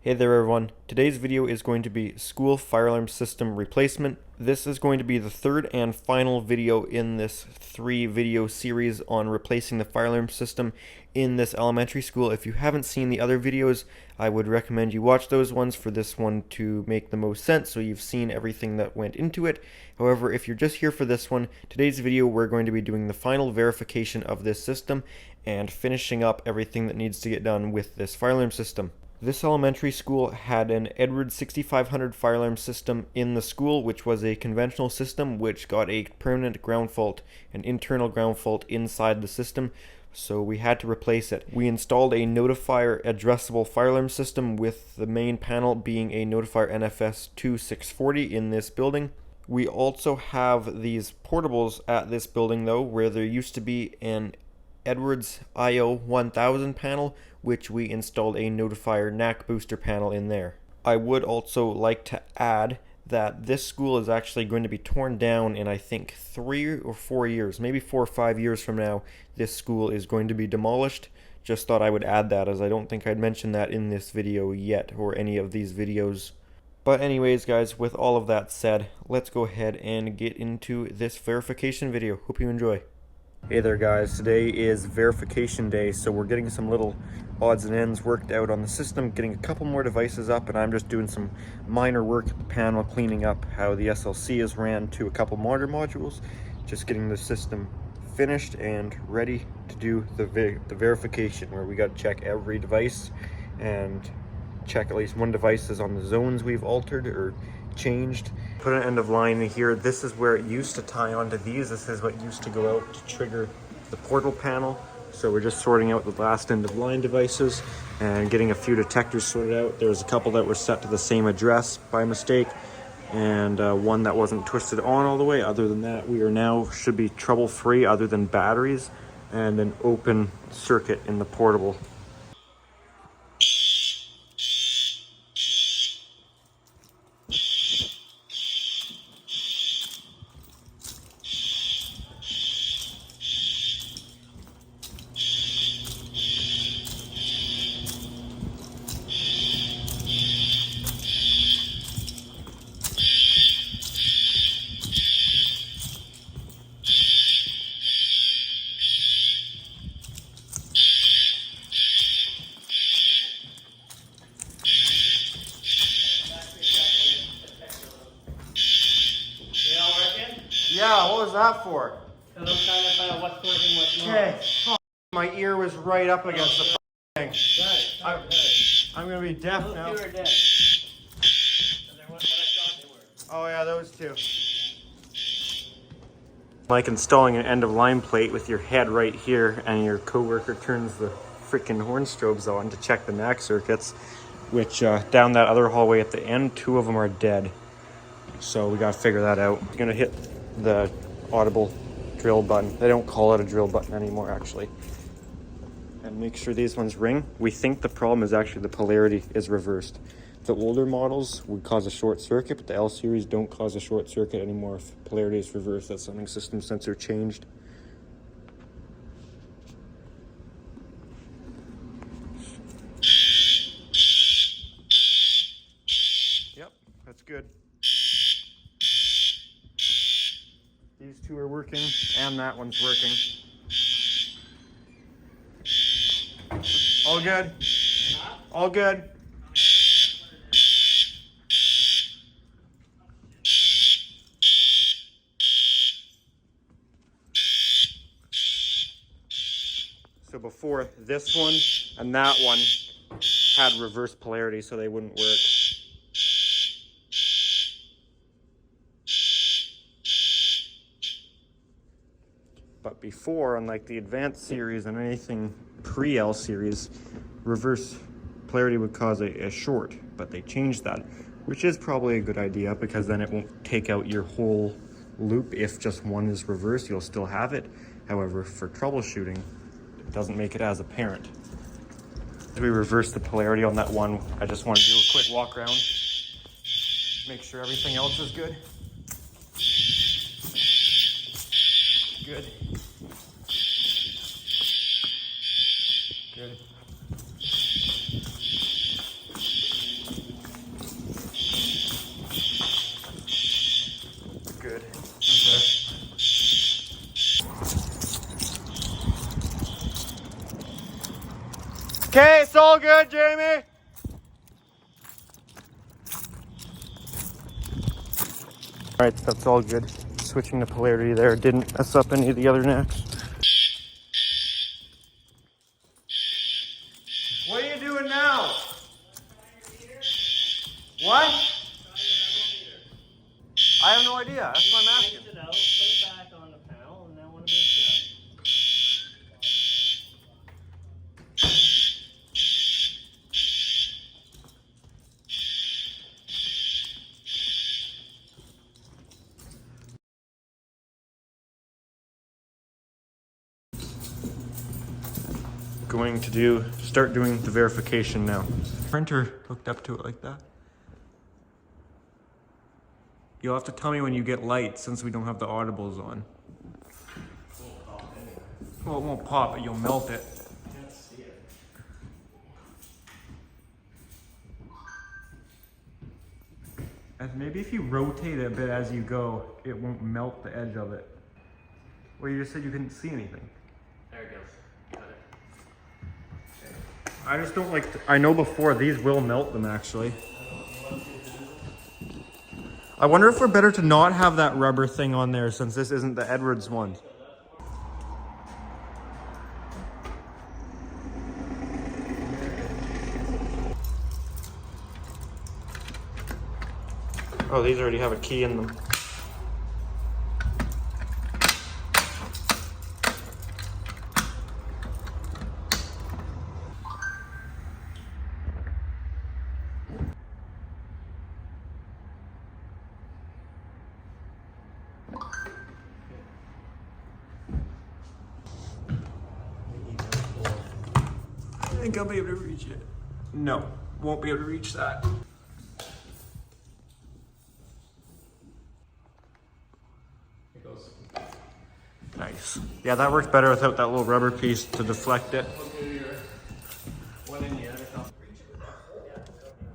Hey there everyone, today's video is going to be school fire alarm system replacement. This is going to be the third and final video in this 3-video series on replacing the fire alarm system in this elementary school. If you haven't seen the other videos, I would recommend you watch those ones for this one to make the most sense, so you've seen everything that went into it. However, if you're just here for this one, today's video we're going to be doing the final verification of this system and finishing up everything that needs to get done with this fire alarm system. This elementary school had an Edwards 6500 fire alarm system in the school, which was a conventional system which got a permanent ground fault, an internal ground fault inside the system, so we had to replace it. We installed a Notifier addressable fire alarm system with the main panel being a Notifier NFS 2640 in this building. We also have these portables at this building though, where there used to be an Edwards IO 1000 panel, which we installed a Notifier NAC booster panel in there. I would also like to add that this school is actually going to be torn down in I think 3 or 4 years, maybe 4 or 5 years from now. This school is going to be demolished. Just thought I would add that, as I don't think I'd mentioned that in this video yet, or any of these videos. But anyways guys, with all of that said, let's go ahead and get into this verification video. Hope you enjoy. Hey there guys, today is verification day, so we're getting some little odds and ends worked out on the system, getting a couple more devices up, and I'm just doing some minor work at the panel, cleaning up how the SLC is ran to a couple monitor modules, just getting the system finished and ready to do the verification, where we got to check every device and check at least one device is on the zones we've altered or changed. Put an end of line in here. This is where it used to tie onto these. This is what used to go out to trigger the portal panel. So we're just sorting out the last end of line devices and getting a few detectors sorted out. There was a couple that were set to the same address by mistake, and one that wasn't twisted on all the way. Other than that, we are now should be trouble free, other than batteries and an open circuit in the portable. Yeah, what was that for? I'm trying to find out what's working, what's not. Okay. Oh, my ear was right up against the thing. Right. I'm gonna be deaf Those now. two are dead. They're what I thought they were. Oh yeah, those two. Like installing an end of line plate with your head right here, and your coworker turns the freaking horn strobes on to check the NAC circuits, which down that other hallway at the end, 2 of them are dead. So we gotta figure that out. We're gonna hit the audible drill button. They don't call it a drill button anymore, actually. And make sure these ones ring. We think the problem is actually the polarity is reversed. The older models would cause a short circuit, but the L series don't cause a short circuit anymore if polarity is reversed. That's something system sensor changed. Yep, that's good. These 2 are working, and that one's working. All good? All good? So before, this one and that one had reverse polarity, so they wouldn't work. But before, on like the advanced series and anything pre-L series, reverse polarity would cause a short, but they changed that, which is probably a good idea, because then it won't take out your whole loop. If just one is reversed, you'll still have it. However, for troubleshooting, it doesn't make it as apparent. As we reverse the polarity on that one, I just want to do a quick walk around, make sure everything else is good. Good. Good. Okay, it's all good, Jamie. All right, that's all good. Switching the polarity there didn't mess up any of the other necks. What are you doing now? What? I have no idea. That's what I'm asking. It out, put it back on the panel, and then want to make sure. Going to start doing the verification now. Printer hooked up to it like that. You'll have to tell me when you get light since we don't have the audibles on. Well, it won't pop, but you'll melt it. Can't see it. And maybe if you rotate it a bit as you go, it won't melt the edge of it. Well, you just said you couldn't see anything. There it goes. Got it. I just don't like, I know before these will melt them actually. I wonder if we're better to not have that rubber thing on there since this isn't the Edwards one. Oh, these already have a key in them. I think I'll be able to reach it. No, won't be able to reach that. It goes. Nice. Yeah, that works better without that little rubber piece to deflect it. We'll do your one in the other cup. Reach it with that hole. Yeah.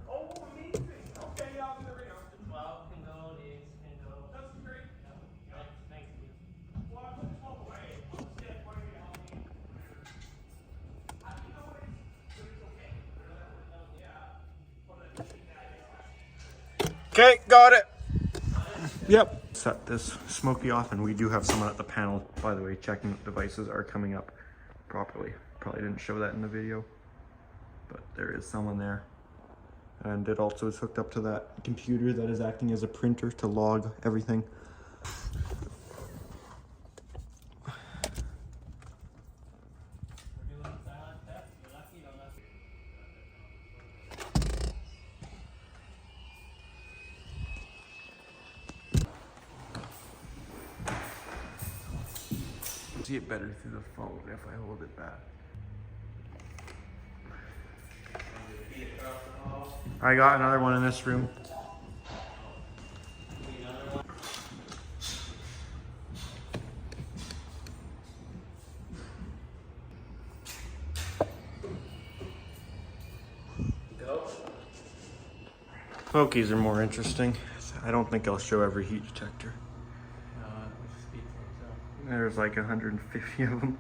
Oh, amazing. Okay, yeah, I'll do the ring. The 12 can go, the 8 can go. That's great. Yeah. Right. Thanks. Well, I put the 12 away. I'll just get 20 to help me. How do you know what it's okay? Yeah. Okay, got it. Yep. Set this smoky off, and we do have someone at the panel, by the way, checking that devices are coming up properly. Probably didn't show that in the video, but there is someone there. And it also is hooked up to that computer that is acting as a printer to log everything. See it better through the phone if I hold it back. I got another one in this room. Fokies are more interesting. I don't think I'll show every heat detector. There's like 150 of them.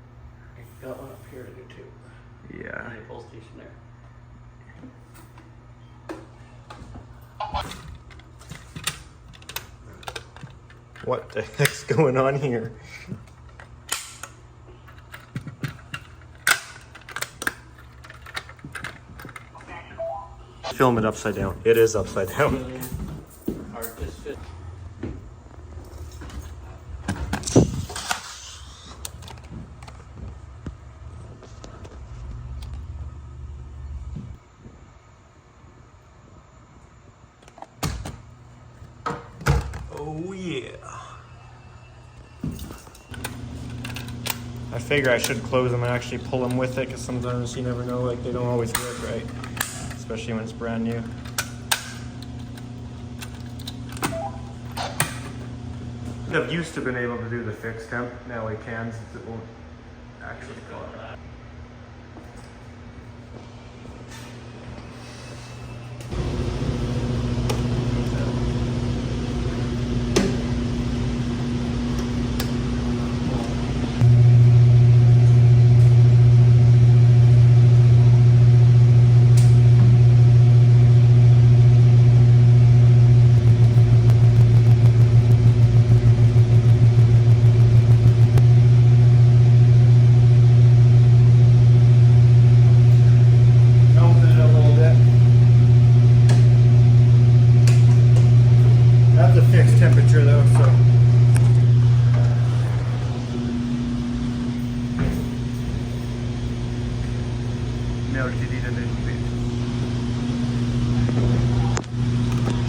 Got one up here to do too. Yeah. And a pull station there. What the heck's going on here? Film it upside down. It is upside down. Hard to fit. Oh yeah. I figure I should close them and actually pull them with it, because sometimes you never know, like they don't always work right, especially when it's brand new. I've used to been able to do the fixed temp, now I can since it won't actually go up.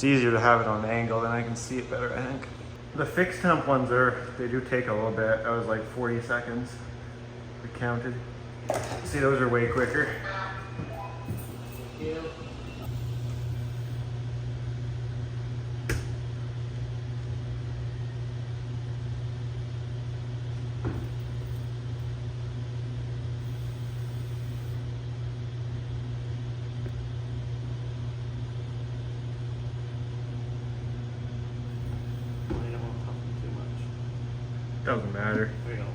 It's easier to have it on an angle, then I can see it better, I think. The fixed temp ones they do take a little bit. That was like 40 seconds. I counted. See, those are way quicker. Thank you. Doesn't matter. There you go.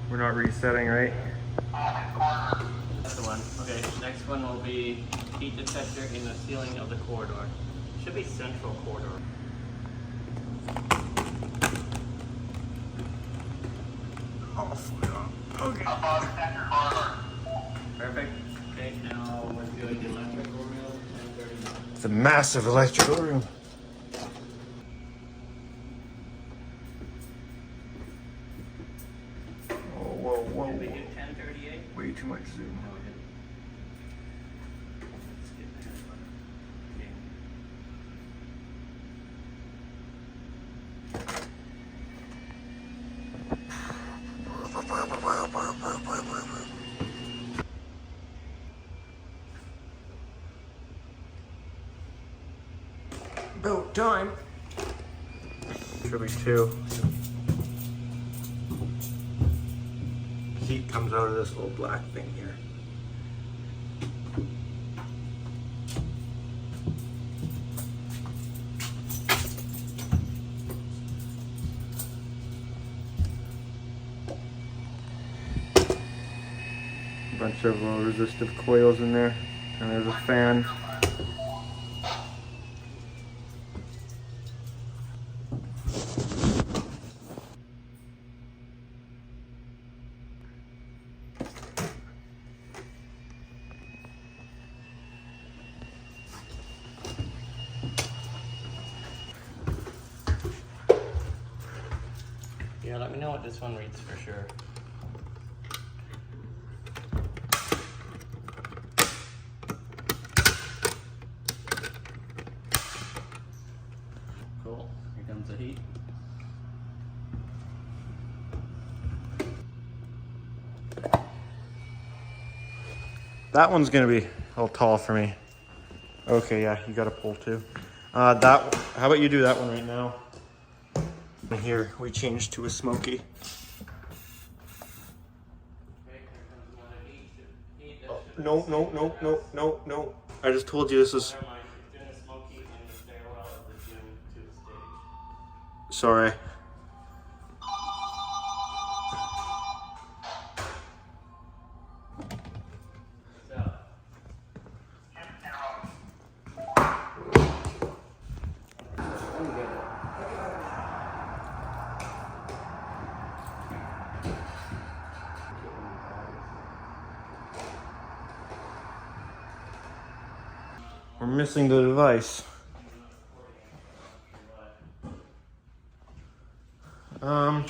We're not resetting, right? That's the one. Okay, next one will be heat detector in the ceiling of the corridor. Should be central corridor. Okay. Perfect. Okay, now we're doing the electrical room, 10:39. It's a massive electrical room. Whoa. Did we do 10:38? Way too much zoom. No, we didn't. Let's get there. Okay. About time. Should be 2. Heat comes out of this little black thing here. A bunch of resistive coils in there, and there's a fan. Yeah, let me know what this one reads for sure. Cool. Here comes the heat. That one's gonna be a little tall for me. Okay, yeah, you gotta pull too. How about you do that one right now? And here we changed to a smoky. Okay, here comes another heat. No. I just told you this is. Never mind, it's doing a smoky in the stairwell of the gym to the stage. Sorry. So, We're missing the device. why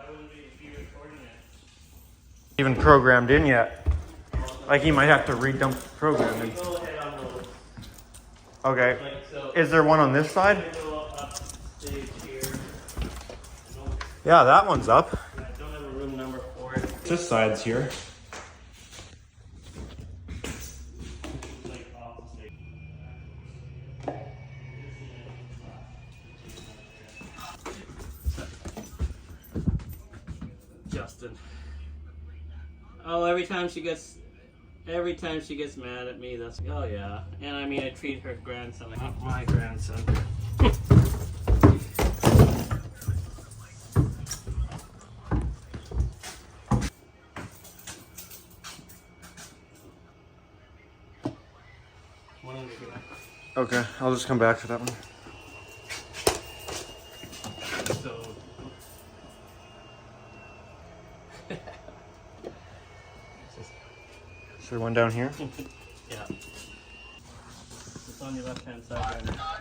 wouldn't it be recording it? Even programmed in yet. Like you might have to redump the program in. Go ahead on those. Okay. Like so. Is there one on this side? Go up stage here. No, Yeah, that one's up. I don't have a room number for it. This side's here. Like off the stage. Justin. Oh, every time she gets mad at me, that's oh yeah. And I mean, I treat her grandson like not my grandson. Okay, I'll just come back to that one. So. Is there one down here? Yeah. It's on your left hand side. Right now.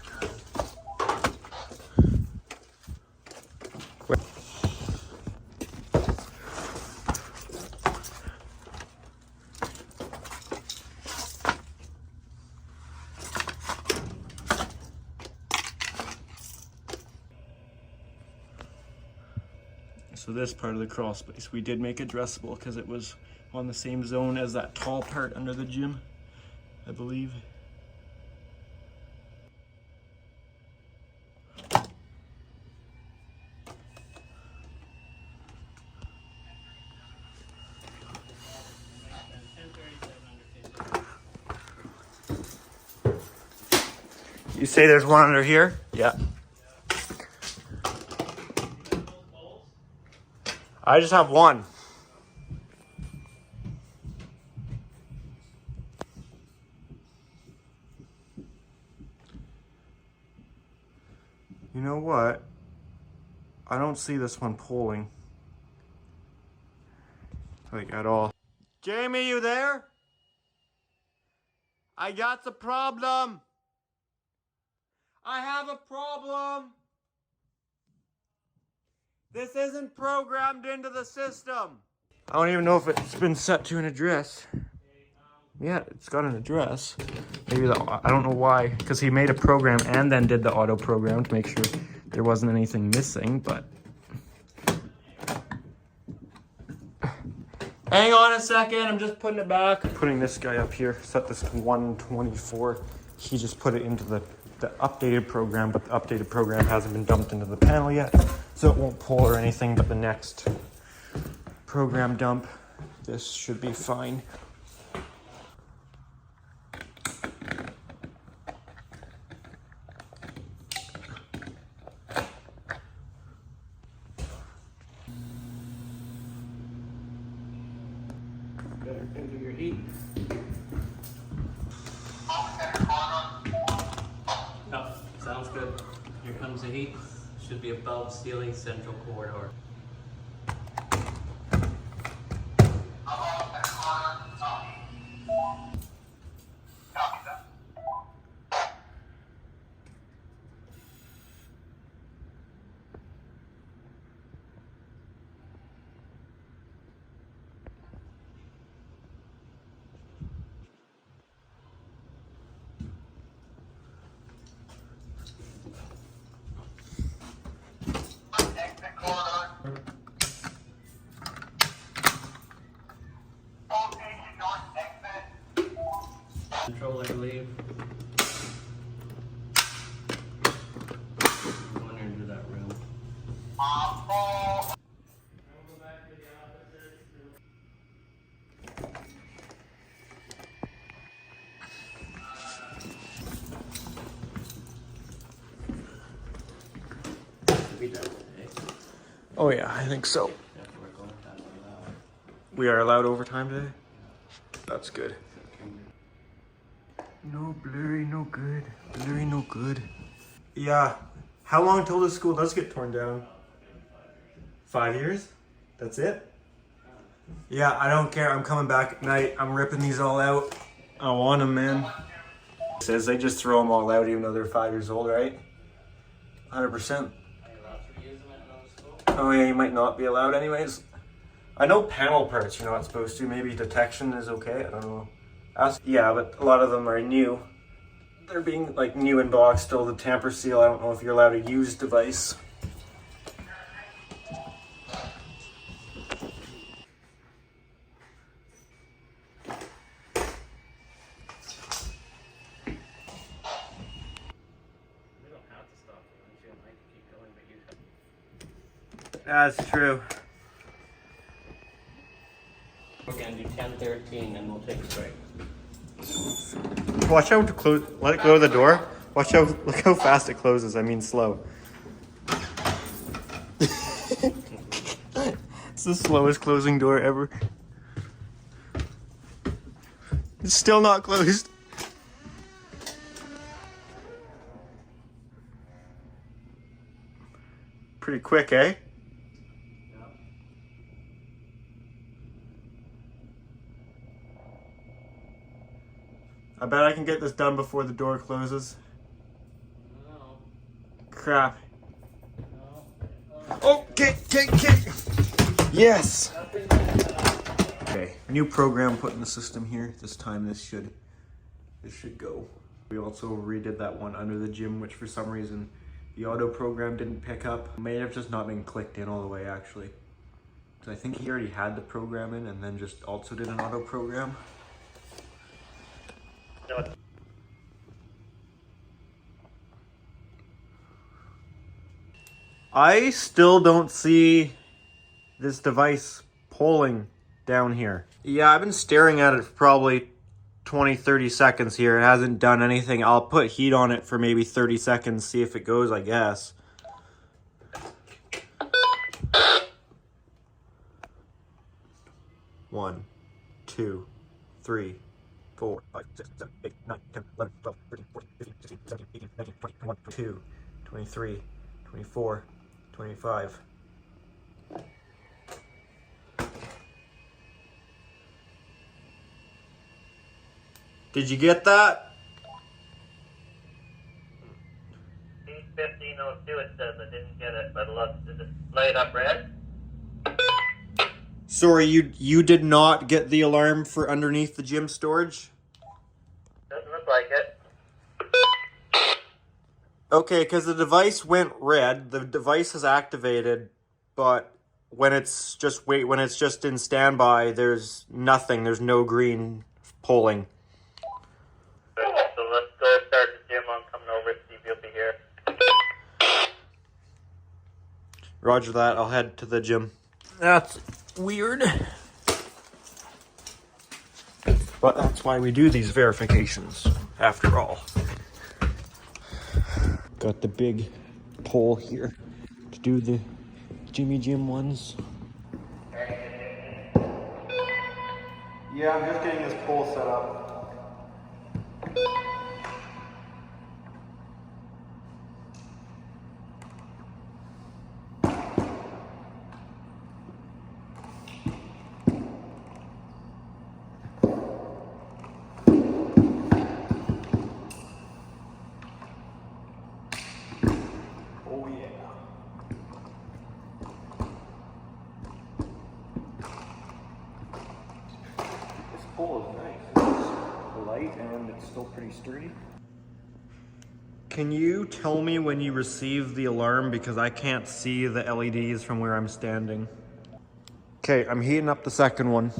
So this part of the crawl space, we did make addressable because it was on the same zone as that tall part under the gym, I believe. You say there's one under here? Yeah. I just have one. You know what? I don't see this one pulling. Like at all. Jamie, you there? I got the problem. I have a problem. This isn't programmed into the system. I don't even know if it's been set to an address. Yeah, it's got an address. Maybe I don't know why, because he made a program and then did the auto program to make sure there wasn't anything missing, but. Hang on a second, I'm just putting it back. Putting this guy up here, set this to 124. He just put it into the updated program, but the updated program hasn't been dumped into the panel yet, so it won't pull or anything, but the next program dump, this should be fine. Better into your heat. No, sounds good. Here comes the heat. Should be above ceiling central corridor. Control, I believe. I'm going into that room. Be done today. Oh yeah, I think so. We are allowed overtime today? That's good. No blurry, no good. Blurry, no good. Yeah. How long till this school does get torn down? 5 years? That's it? Yeah, I don't care. I'm coming back at night. I'm ripping these all out. I want them, man. It says they just throw them all out even though they're 5 years old, right? 100%. Oh yeah, you might not be allowed anyways. I know panel parts you're not supposed to. Maybe detection is okay. I don't know. Yeah, but a lot of them are new. They're being like new in box still. The tamper seal, I don't know if you're allowed a used device. That's true. We're gonna do 10:13 and we'll take a break. Watch how to close. Let it go to the door. Watch how. Look how fast it closes. I mean, slow. It's the slowest closing door ever. It's still not closed. Pretty quick, eh? I bet I can get this done before the door closes. No. Crap. No. Oh, kick. Yes. Okay, new program put in the system here. This time this should go. We also redid that one under the gym, which for some reason the auto program didn't pick up. May have just not been clicked in all the way actually. I think he already had the program in and then just also did an auto program. I still don't see this device polling down here. Yeah, I've been staring at it for probably 20-30 seconds here. It hasn't done anything. I'll put heat on it for maybe 30 seconds, see if it goes, I guess. One, 2, 3, 4, 5, 6, 7, 8, 9, 10, 11, 12, 13, 14, 15, 16, 17, 18, 19, 20, 21, 22, 23, 24, 25. Did you get that? 1502 it says. I didn't get it, but did it light up red? Sorry, you did not get the alarm for underneath the gym storage? Doesn't look like it. Okay, because the device went red. The device is activated, but when it's just in standby, there's nothing. There's no green polling. So let's go start the gym. I'm coming over to see if you'll be here. Roger that. I'll head to the gym. That's weird. But that's why we do these verifications, after all. Got the big pole here to do the Jimmy Gym ones. Yeah, I'm just getting this pole set up. Oh yeah. This pole is nice. It's light and it's still pretty sturdy. Can you tell me when you receive the alarm, because I can't see the LEDs from where I'm standing? Okay, I'm heating up the second one.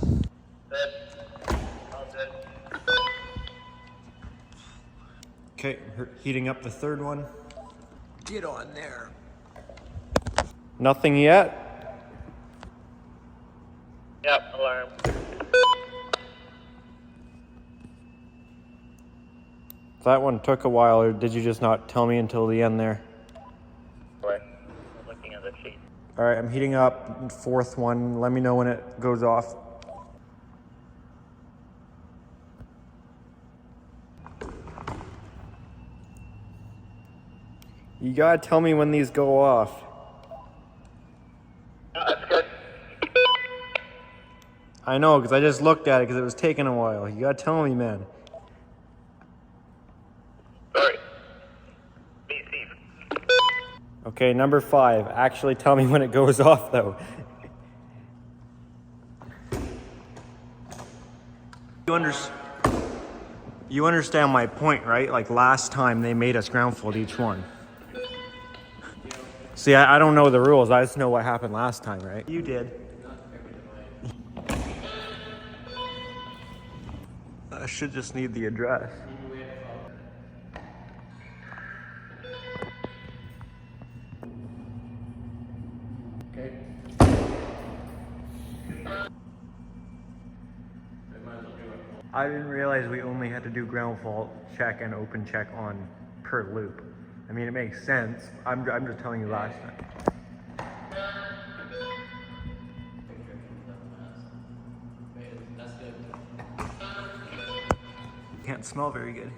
Good. All good. Okay, heating up the third one. Get on there. Nothing yet? Yep, alarm. That one took a while, or did you just not tell me until the end there? I'm looking at the sheet. All right, I'm heating up fourth one. Let me know when it goes off. You gotta tell me when these go off. That's good. I know, because I just looked at it because it was taking a while. You gotta tell me, man. Sorry. Be safe. Okay, number 5. Actually tell me when it goes off, though. You understand my point, right? Like last time they made us ground fault each one. See, I don't know the rules. I just know what happened last time, right? You did. I should just need the address. Okay. I didn't realize we only had to do ground fault check and open check on per loop. I mean, it makes sense. I'm just telling you last time. That's good. Can't smell very good.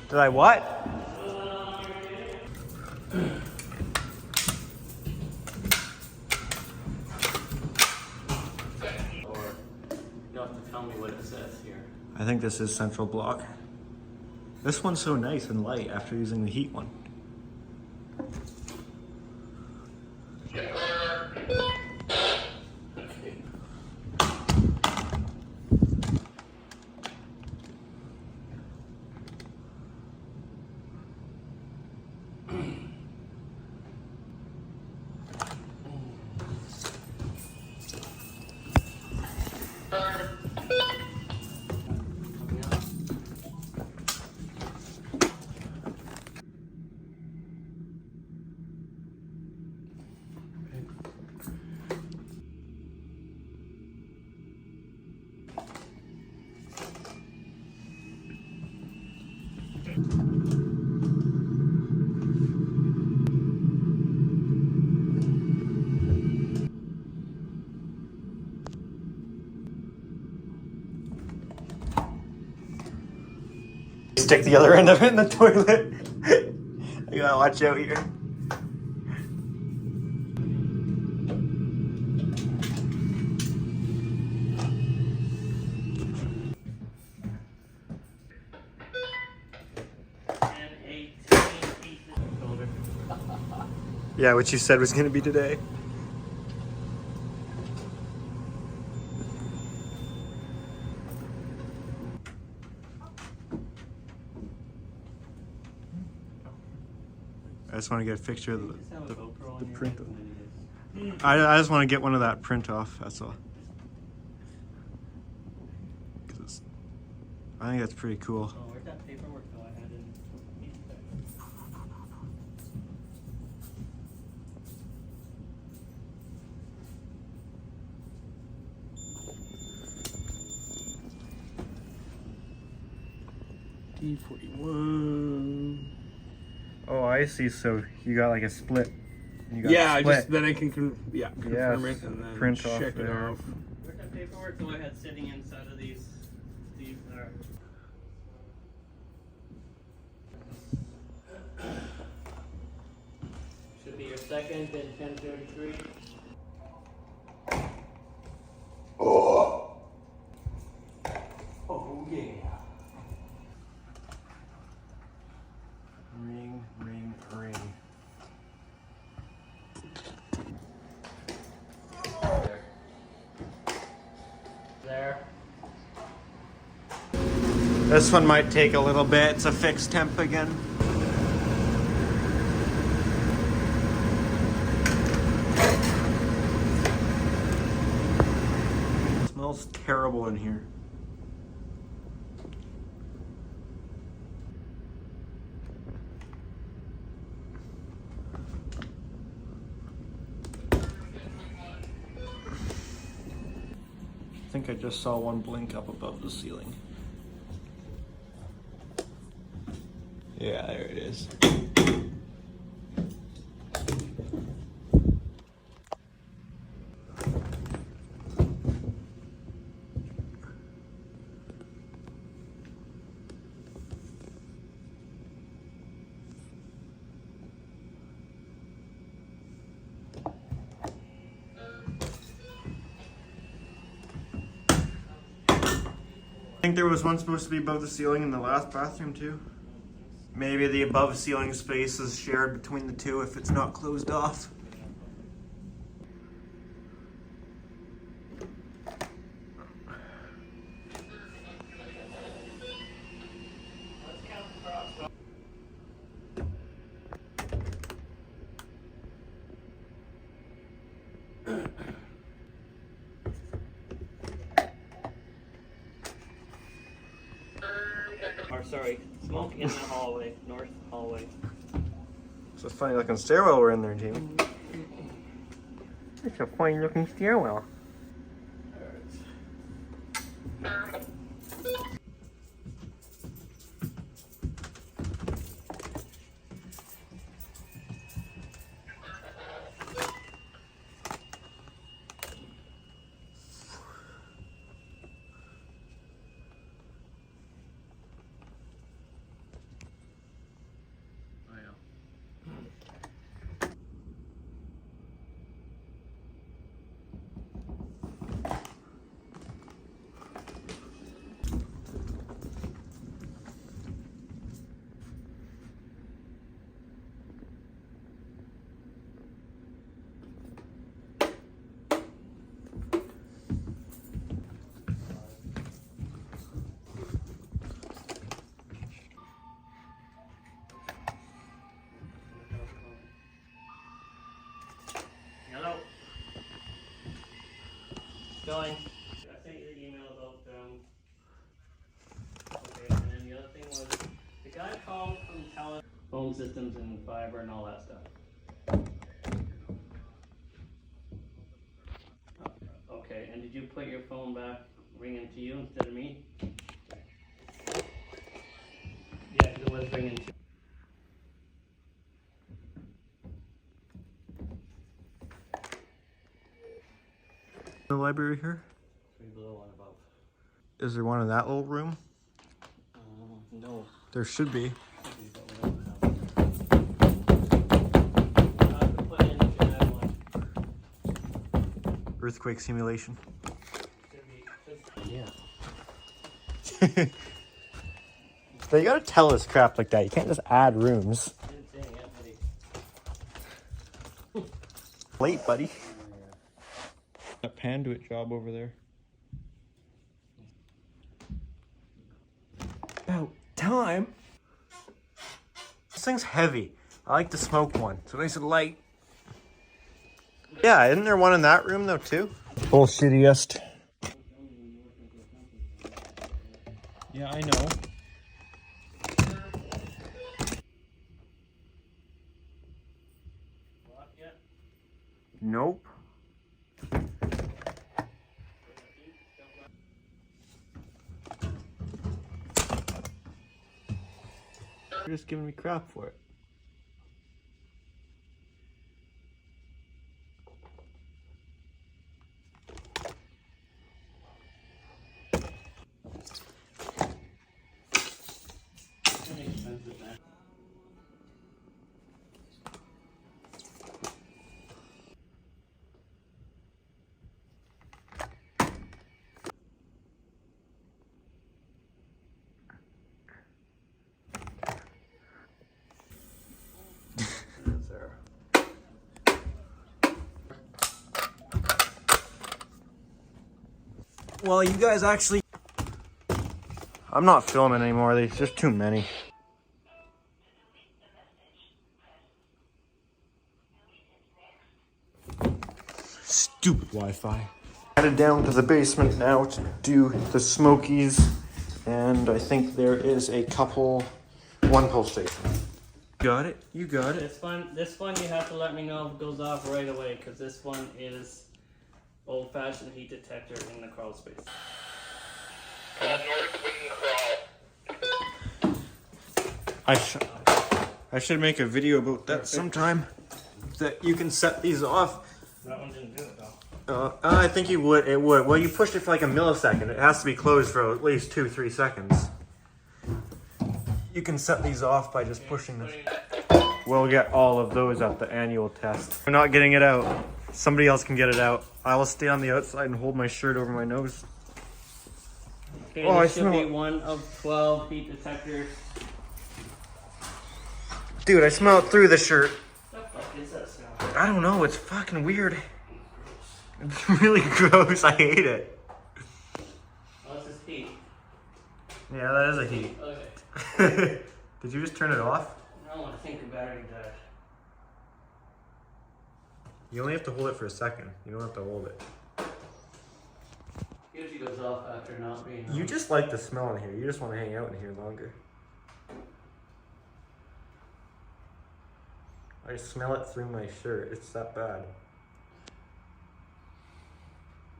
Did I what? Or you'll have to tell me what it says here. I think this is central block. This one's so nice and light after using the heat one. stick the other end of it in the toilet. I gotta watch out here. And 18 pieces of shoulder. Yeah, what you said was gonna be today. I just want to get a picture of Just have a GoPro on the your print. hip and then you I just want to get one of that print off. That's all. 'Cause I think that's pretty cool. Oh, where'd that paperwork go? I had in. D41. Oh, I see. So you got like a split. You got Yeah, split. just then I can confirm Yes, it and then print off check it there. off. Where'd that paperwork go? I had sitting inside of these. Should be your second and 1033. Oh yeah. Ring, ring, ring. There. This one might take a little bit. It's a fixed temp again. It smells terrible in here. I think I just saw one blink up above the ceiling. Yeah, there it is. I think there was one supposed to be above the ceiling in the last bathroom too. Maybe the above ceiling space is shared between the two if it's not closed off. Or sorry, smoke in the hallway, north hallway. It's a funny looking stairwell we're in there, Jamie. It's a funny looking stairwell. Hello. Going. I sent you the email about okay, and then the other thing was the guy called from phone systems and fiber and all that stuff. Okay, and did you put your phone back ringing to you instead of me? Yeah, 'cause it was ringing to The library here? 3 below, 1 above. Is there one in that little room? No. There should be. Earthquake simulation. Yeah. They gotta tell us crap like that. You can't just add rooms. Late, buddy. That Panduit job over there. About time. This thing's heavy. I like the smoke one. So nice and light. Yeah, isn't there one in that room though too? Bullshittiest. Yeah, I know. Nope. You're just giving me crap for it. Well, you guys actually... I'm not filming anymore. There's just too many. Stupid Wi-Fi. Headed down to the basement now to do the smokies. And I think there is a one pull station. Got it? You got it. This one you have to let me know if it goes off right away, because this one is old-fashioned heat detector in the crawl space. I should make a video about that sometime. That you can set these off. That one didn't do it though. I think you would. It would. Well, you pushed it for like a millisecond. It has to be closed for at least 2-3 seconds. You can set these off by just pushing this. We'll get all of those at the annual test. I'm not getting it out. Somebody else can get it out. I will stay on the outside and hold my shirt over my nose. Okay, oh, this should be one of 12 heat detectors. Dude, I smell it through the shirt. What the fuck is that smell? I don't know. It's fucking weird. It's really gross. I hate it. Oh, this is heat. Yeah, that is a heat. Okay. Did you just turn it off? No, I think the battery died. You only have to hold it for a second. You don't have to hold it. Usually goes off after not being on. You just like the smell in here. You just want to hang out in here longer. I smell it through my shirt. It's that bad.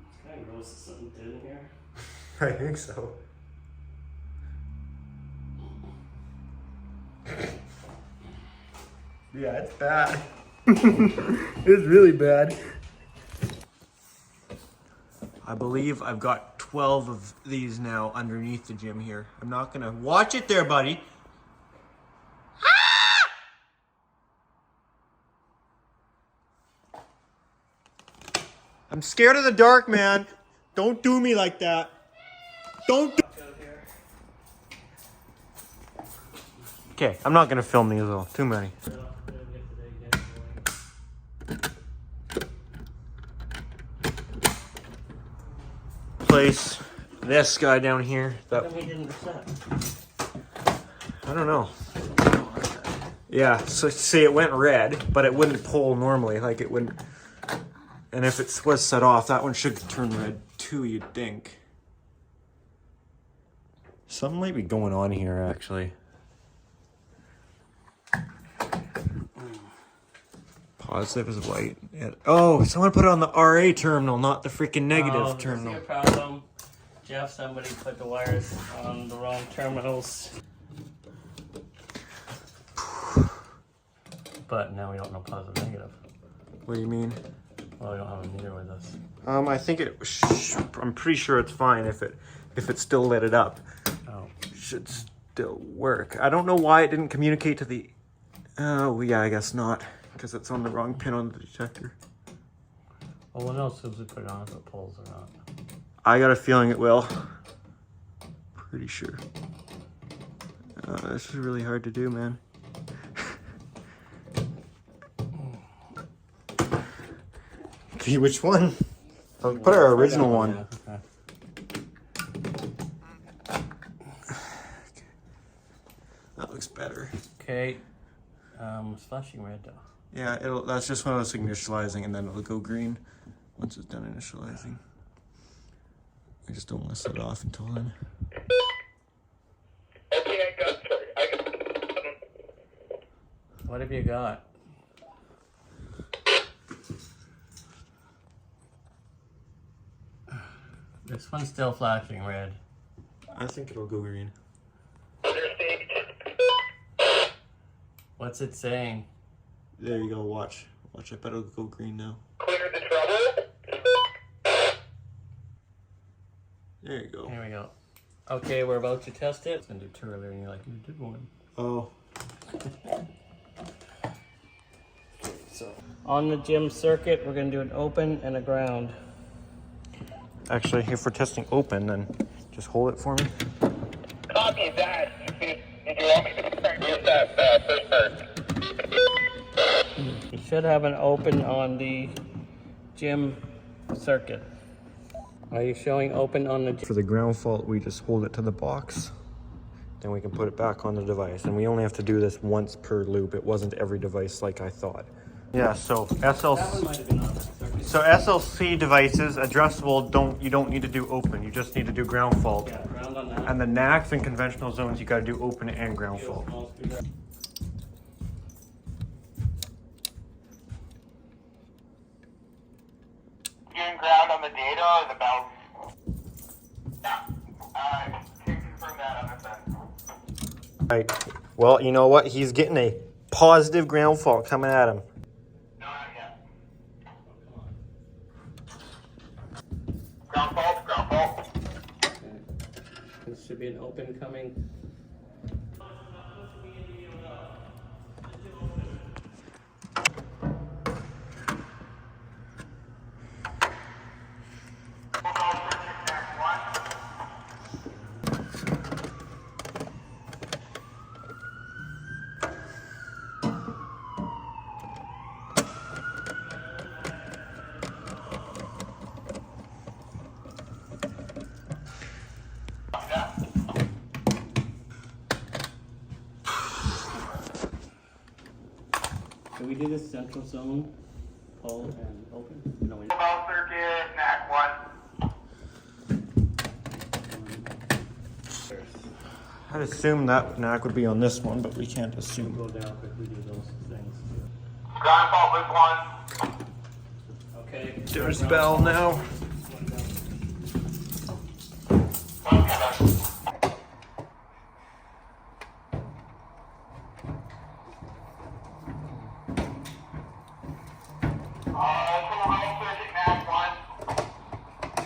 It's kind of gross that something did in here. I think so. Yeah, it's bad. It's really bad. I believe I've got 12 of these now underneath the gym here. I'm not gonna watch it there, buddy. I'm scared of the dark, man. Don't do me like that. Don't do... Okay, I'm not gonna film these though. Too many. Place this guy down here. That I don't know. Yeah, so see, it went red, but it wouldn't pull normally. Like it wouldn't. And if it was set off, that one should turn red too, you'd think. Something might be going on here, actually. Positive is white. Yeah. Oh, someone put it on the RA terminal, not the freaking negative terminal. This is your problem. Jeff, somebody put the wires on the wrong terminals. But now we don't know positive, negative. What do you mean? Well, we don't have a meter with us. I think I'm pretty sure it's fine if it still lit it up. Oh. Should still work. I don't know why it didn't communicate to the... Oh, yeah, I guess not. Because it's on the wrong pin on the detector. Well, what else does it put on if it pulls or not? I got a feeling it will. Pretty sure. This is really hard to do, man. Okay, which one? I'll put our original one. Yeah, okay. That looks better. Okay. It's flashing red though. Yeah, that's just when it's initializing, and then it'll go green once it's done initializing. I just don't want to set it off until then. Okay, I got What have you got? This one's still flashing red. I think it'll go green. What's it saying? There you go, watch. Watch, I bet it'll go green now. Clear the trouble. There you go. Here we go. Okay, we're about to test it. It's gonna do two earlier and you're like, you did one. Oh. So. On the gym circuit, we're gonna do an open and a ground. Actually, if we're testing open, then just hold it for me. Copy that. Did you want me to start with that first part? You should have an open on the gym circuit. Are you showing open on the For the ground fault, we just hold it to the box. Then we can put it back on the device. And we only have to do this once per loop. It wasn't every device like I thought. Yeah, so SLC. might have been on that circuit. So SLC devices, addressable, you don't need to do open. You just need to do ground fault. Yeah, ground on that. And the NACs and conventional zones, you gotta do open and ground fault. Small screwdriver. Doing ground on the data or the belt? Yeah. Can confirm that on this end. Right. Well, you know what? He's getting a positive ground fault coming at him. No, not yet. Ground fault, ground fault. Okay. There should be an open coming. Can we do this central zone, pull and open? No, we Belt circuit, NAC 1. I'd assume that NAC would be on this one, but we can't assume. Go down quickly, do those things too. Ground fault loop 1. Okay. There's Bell now.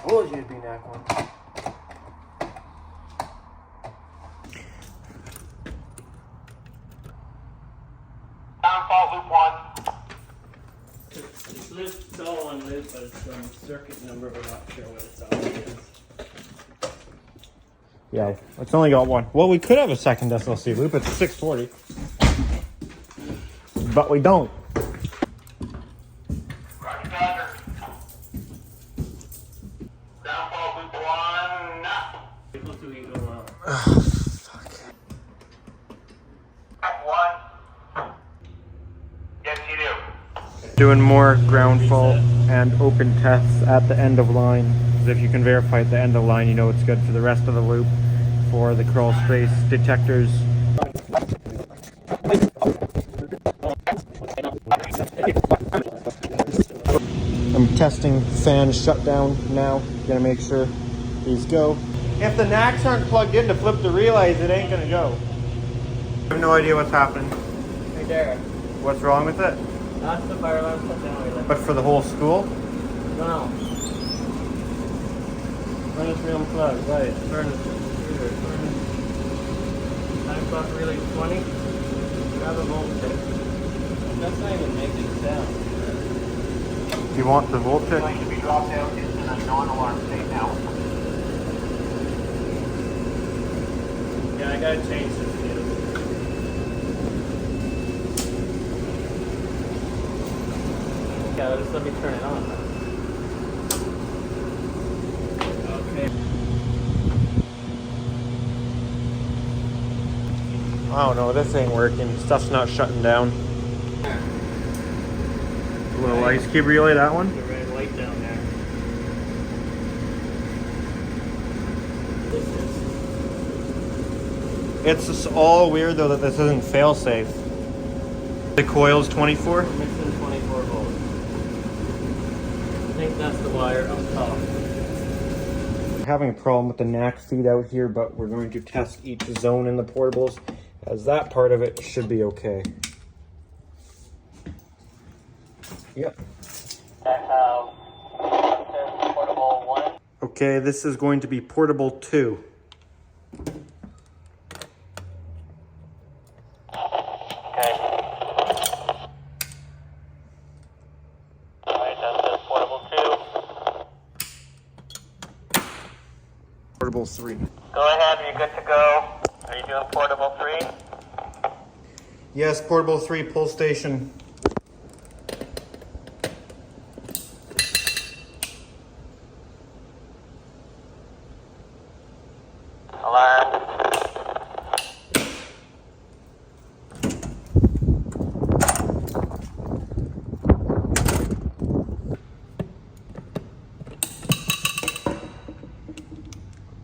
Told you it'd be NAC 1. Ground fault loop 1. It's loop, it's all on loop, but it's circuit number, we're not sure what it's on. It is. Yeah, it's only got one. Well, we could have a second SLC loop. It's 640. But we don't. Roger, Dodger. Ground fault loop 1. People do you go out. NAC 1. Yes, you do. Doing more ground fault and open tests at the end of line. If you can verify at the end of line, you know it's good for the rest of the loop for the crawl space detectors. I'm testing fan shutdown now. Gonna make sure these go. If the NACs aren't plugged in to flip the relays, it ain't gonna go. I have no idea what's happening. Right there. What's wrong with it? That's the fire alarm shut down relay. But for the whole school? No. Furnace room plug, right. Furnace computer. Furnace. I thought really funny. Grab a voltage. That's not even making sound. Do you want the It's voltage? going to be dropped out into the non-alarm state now. Yeah, I gotta change this fuse. Yeah, just let me turn it on. Okay. I don't know, this ain't working. Stuff's not shutting down. A little ice cube relay, that one? The red light down there. This is It's just all weird though that this isn't fail safe. The coil's 24? mixing 24 volts. I think that's the wire up top. We're having a problem with the NAC feed out here, but we're going to test each zone in the portables, as that part of it should be okay. Yep. I have portable 1. Okay, this is going to be portable 2. Okay. Alright, that says portable 2. Portable 3. Go ahead, are you good to go? Are you doing portable 3? Yes, portable 3 pull station. Alarm.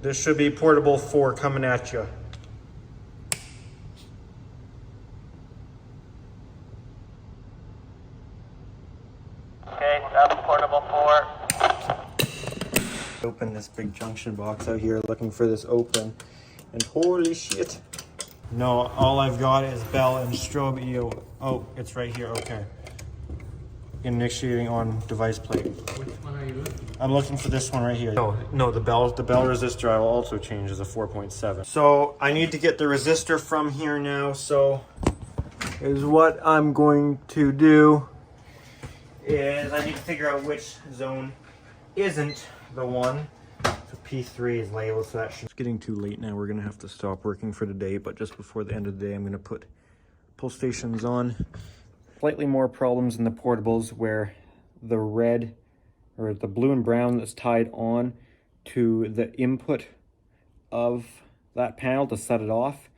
This should be portable 4 coming at you. Okay, that's portable 4. Open this big junction box out here looking for this open, and holy shit. No, all I've got is Bell and strobe EO. Oh, it's right here, okay. Initiating on device plate. Which one are you looking for? I'm looking for this one right here. No, the bell resistor I will also change as a 4.7. So I need to get the resistor from here now, so is what I'm going to do is I need to figure out which zone isn't the one. So P3 is labeled, so that should... It's getting too late now. We're gonna have to stop working for today, but just before the end of the day, I'm gonna put pull stations on. Slightly more problems in the portables where the red or the blue and brown that's tied on to the input of that panel to set it off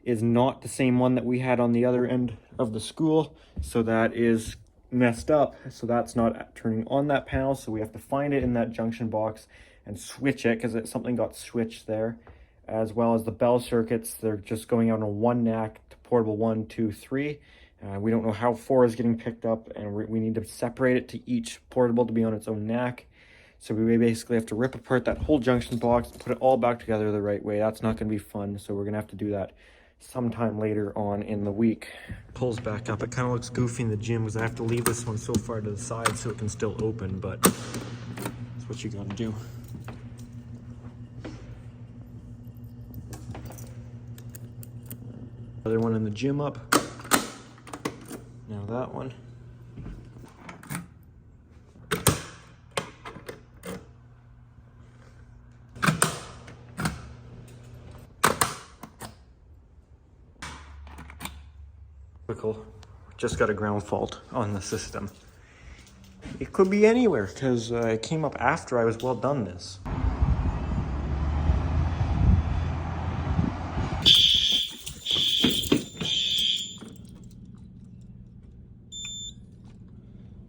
is not the same one that we had on the other end of the school. So that is messed up. So that's not turning on that panel. So we have to find it in that junction box and switch it because something got switched there. As well as the bell circuits, they're just going out on one NAC to portable 1, 2, 3. We don't know how 4 is getting picked up, and we need to separate it to each portable to be on its own NAC. So we basically have to rip apart that whole junction box, put it all back together the right way. That's not going to be fun, so we're going to have to do that sometime later on in the week. Pulls back up. It kind of looks goofy in the gym because I have to leave this one so far to the side so it can still open, but that's what you got to do. Other one in the gym up. Now that one. Typical. Just got a ground fault on the system. It could be anywhere because it came up after I was well done this.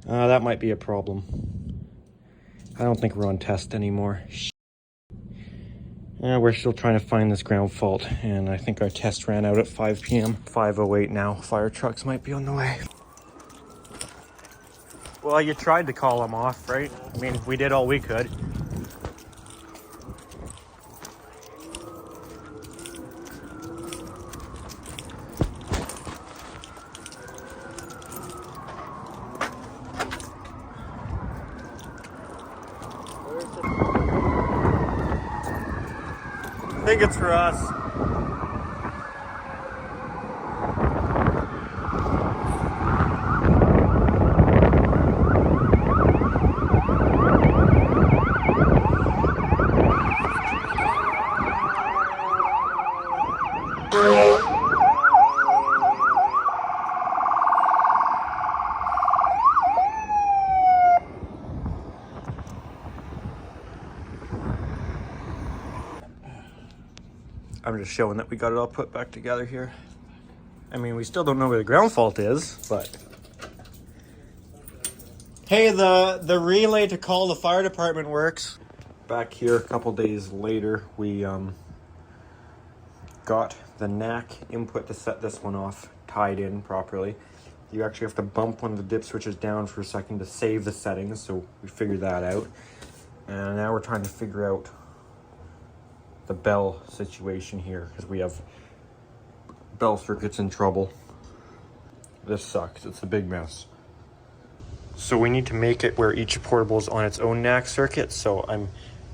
That might be a problem. I don't think we're on test anymore. We're still trying to find this ground fault, and I think our test ran out at 5 p.m. 5:08 now. Fire trucks might be on the way. Well, you tried to call them off, right? I mean, we did all we could. I think it's for us. I'm just showing that we got it all put back together here. I mean, we still don't know where the ground fault is, but... Hey, the relay to call the fire department works. Back here a couple days later, we got the NAC input to set this one off tied in properly. You actually have to bump one of the dip switches down for a second to save the settings, so we figured that out. And now we're trying to figure out the bell situation here, because we have bell circuits in trouble. This sucks, it's a big mess. So we need to make it where each portable is on its own NAC circuit. So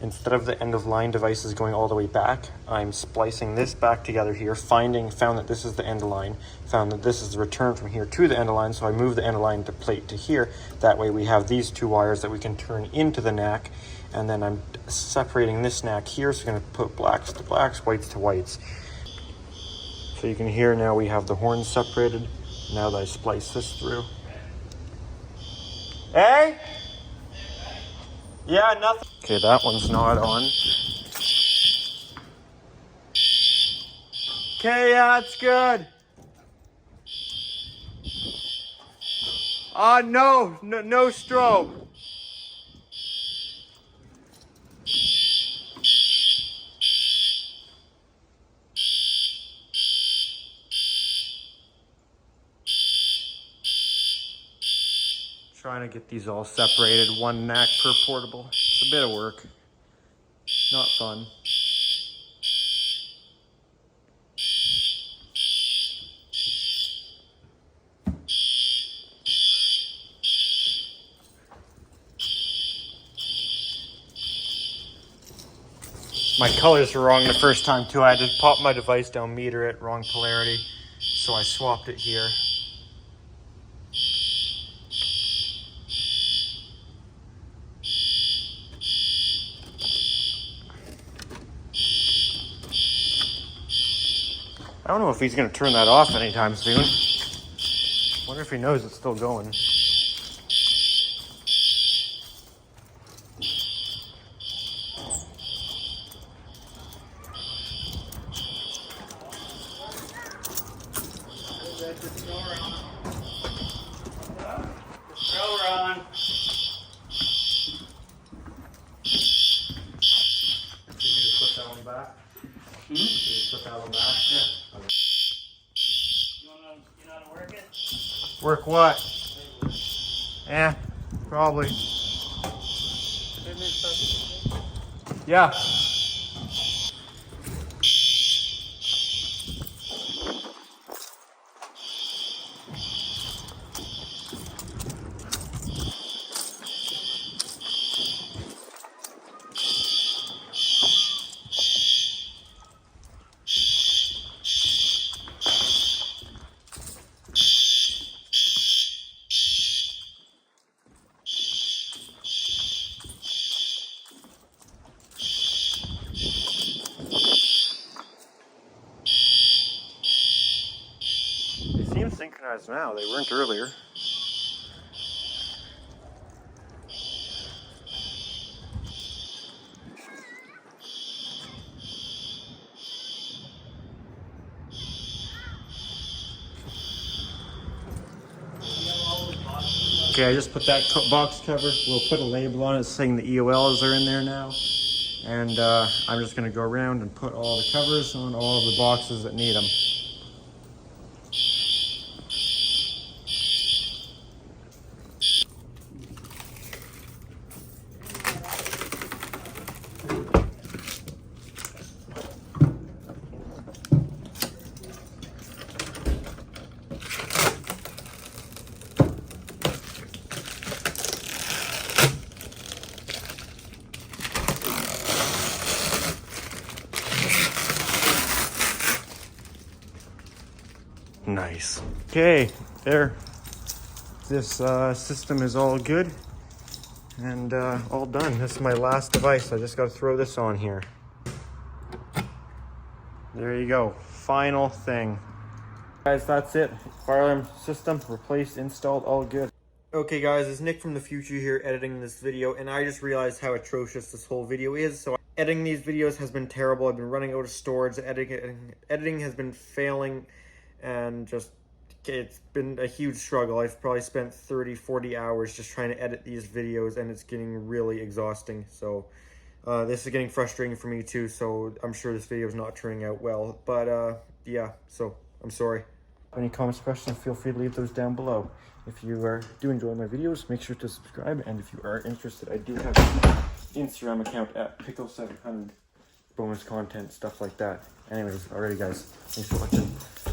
instead of the end of line devices going all the way back, I'm splicing this back together here, found that this is the end of line, found that this is the return from here to the end of line, so I move the end of line to plate to here. That way we have these two wires that we can turn into the NAC, and then I'm separating this NAC here, so we're going to put blacks to blacks, whites to whites. So you can hear now we have the horns separated, now that I splice this through. Hey? Yeah, nothing. Okay, that one's not on. Okay, yeah, it's good. No strobe. Trying to get these all separated, one NAC per portable. It's a bit of work. Not fun. My colors were wrong the first time too. I had to pop my device down, meter it, wrong polarity. So I swapped it here. I don't know if he's going to turn that off anytime soon. Wonder if he knows it's still going. Work what? Yeah, probably. Yeah. Synchronized now, they weren't earlier. Okay, I just put that box cover. We'll put a label on it saying the EOLs are in there now. And I'm just going to go around and put all the covers on all of the boxes that need them. Nice. Okay, there. This system is all good and all done. This is my last device. I just got to throw this on here. There you go. Final thing. Guys, that's it. Fire alarm system replaced, installed, all good. Okay guys, it's Nick from the future here editing this video, and I just realized how atrocious this whole video is, so editing these videos has been terrible. I've been running out of storage. Editing has been failing, and just it's been a huge struggle. I've probably spent 30-40 hours just trying to edit these videos, and it's getting really exhausting. So this is getting frustrating for me too, so I'm sure this video is not turning out well. But yeah, so I'm sorry. Any comments, questions, feel free to leave those down below. If you do enjoy my videos, make sure to subscribe, and if you are interested, I do have an Instagram account at Pickle700, bonus content, stuff like that. Anyways, alrighty guys, thanks for watching.